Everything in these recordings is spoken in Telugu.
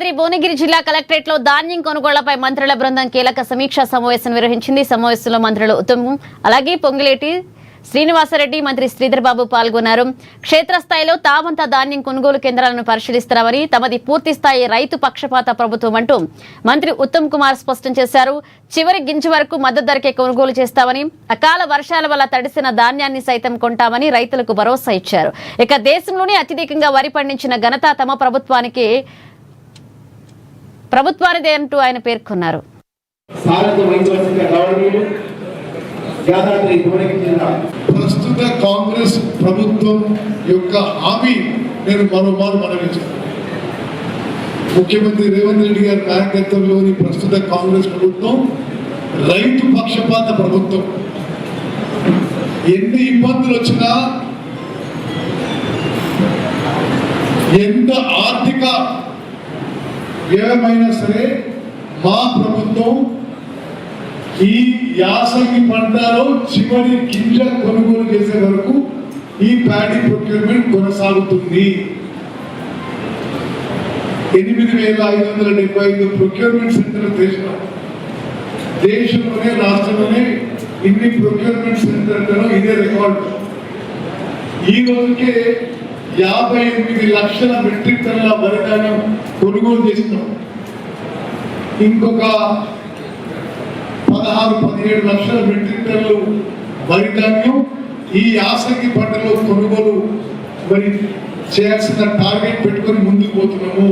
భువనగిరి జిల్లా కలెక్టరేట్ లో ధాన్యం కొనుగోళ్లపై మంత్రుల బృందం కీలక సమీక్షా సమావేశం నిర్వహించింది. సమావేశంలో మంత్రులు ఉత్తమ్, అలాగే పొంగులేటి శ్రీనివాసరెడ్డి, మంత్రి శ్రీధర్ బాబు పాల్గొన్నారు. క్షేత్రస్థాయిలో తామంతా ధాన్యం కొనుగోలు కేంద్రాలను పరిశీలిస్తున్నామని, తమది పూర్తి స్థాయి రైతు పక్షపాత ప్రభుత్వం అంటూ మంత్రి ఉత్తమ్ కుమార్ స్పష్టం చేశారు. చివరి గింజ వరకు మద్దతు ధరకే కొనుగోలు చేస్తామని, అకాల వర్షాల వల్ల తడిసిన ధాన్యాన్ని సైతం కొంటామని రైతులకు భరోసా ఇచ్చారు. ఇక దేశంలోనే అత్యధికంగా వరి పండించిన ఘనత తమ ప్రభుత్వానిదే అంటూ ఆయన పేర్కొన్నారు. ప్రస్తుత కాంగ్రెస్ ప్రభుత్వం యొక్క హామీ నేను మరోమారు మనవించాను. ముఖ్యమంత్రి రేవంత్ రెడ్డి గారి నాయకత్వంలోని ప్రస్తుత కాంగ్రెస్ ప్రభుత్వం రైతు పక్షపాత ప్రభుత్వం. ఎన్ని ఇబ్బందులు వచ్చినా, ఎంత ఆర్థిక వ్యయమైనా సరే మా ప్రభుత్వం ఈ యాసంగి పంటలో చివరి గింజ కొనుగోలు చేసే వరకు ఈ ప్యాడీ ప్రొక్యూర్మెంట్ కొనసాగుతుంది. 8,575 ప్రొక్యూర్మెంట్ సెంటర్ దేశంలోనే రాష్ట్రంలోనే ఇన్ని ప్రొక్యూర్మెంట్ సెంటర్లలో ఇదే రికార్డు. ఈ రోజుకే 58 లక్షల మెట్రిక్ టన్నుల వరి ధాన్యం కొనుగోలు చేస్తున్నాం. ఇంకొక 16-17 లక్షల మెట్రిక్ టన్నులు వరి ధాన్యం ఈ యాసంగి పంటలో కొనుగోలు మరి చేయాల్సిన టార్గెట్ పెట్టుకొని ముందుకు పోతున్నాము.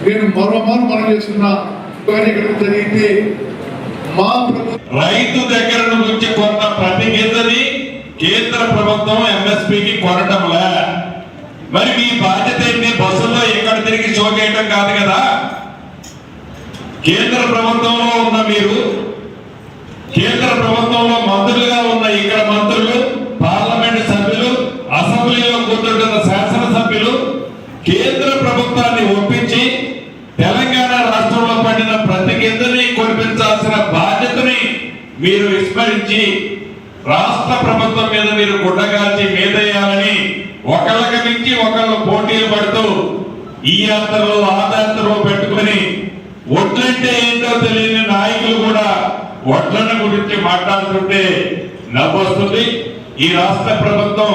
నేను మరోమారు మనం చేస్తున్నా, ఇక్కడ జరిగితే మా ప్రభుత్వం రైతు దగ్గర నుంచి కొన్న ప్రతి గింజని కేంద్ర ప్రభుత్వం ఎంఎస్పీకి కొనటంలే. మరి మీ బాధ్యత ఏంటి? బస్సుల్లో ఎక్కడ తిరిగి షో చేయడం కాదు కదా. కేంద్ర ప్రభుత్వంలో ఉన్న మీరు, కేంద్ర ప్రభుత్వంలో మంత్రులుగా ఉన్న ఇక్కడ మంత్రులు, పార్లమెంట్ సభ్యులు, అసెంబ్లీలో కూర్చుంటున్న శాసనసభ్యులు కేంద్ర ప్రభుత్వాన్ని ఒప్పించి తెలంగాణ రాష్ట్రంలో పండిన ప్రతి గింజని కొనిపించాల్సిన బాధ్యతని మీరు విస్మరించి రాష్ట్ర ప్రభుత్వం మీద మీరు గుడ్డగాల్చి మీదేయాలని ఒకళ్ళకి మించి ఒకళ్ళు పోటీలు పడుతూ ఈ యాత్రలు ఆ యాత్రలు పెట్టుకుని ఒడ్లంటే ఏంటో తెలియని నాయకులు కూడా ఒడ్లను గురించి మాట్లాడుతుంటే నవ్వొస్తుంది. ఈ రాష్ట్ర ప్రభుత్వం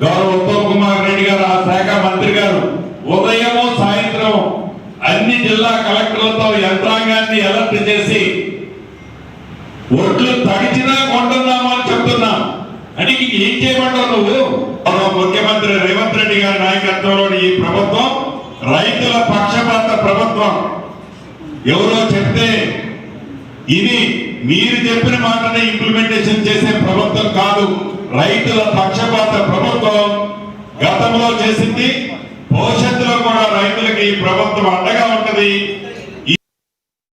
గౌరవ ఉత్తమ్ కుమార్ రెడ్డి గారు, ఆ శాఖ మంత్రి గారు ఉదయము సాయంత్రం అన్ని జిల్లా కలెక్టర్లతో యంత్రాంగాన్ని అలర్ట్ చేసి ఒడ్లు తడిచినా కొంటున్నాము అని చెప్తున్నాం. అంటే ఏం చేయమంటావు నువ్వు? ముఖ్యమంత్రి రేవంత్ రెడ్డి గారి నాయకత్వంలోని ఈ ప్రభుత్వం రైతుల పక్షపాత ప్రభుత్వం. ఎవరో చెప్తే ఇది మీరు చెప్పిన మాటనే ఇంప్లిమెంటేషన్ చేసే ప్రభుత్వం కాదు. రైతుల పక్షపాత ప్రభుత్వం గతంలో చేసింది, భవిష్యత్తులో కూడా రైతులకి ఈ ప్రభుత్వం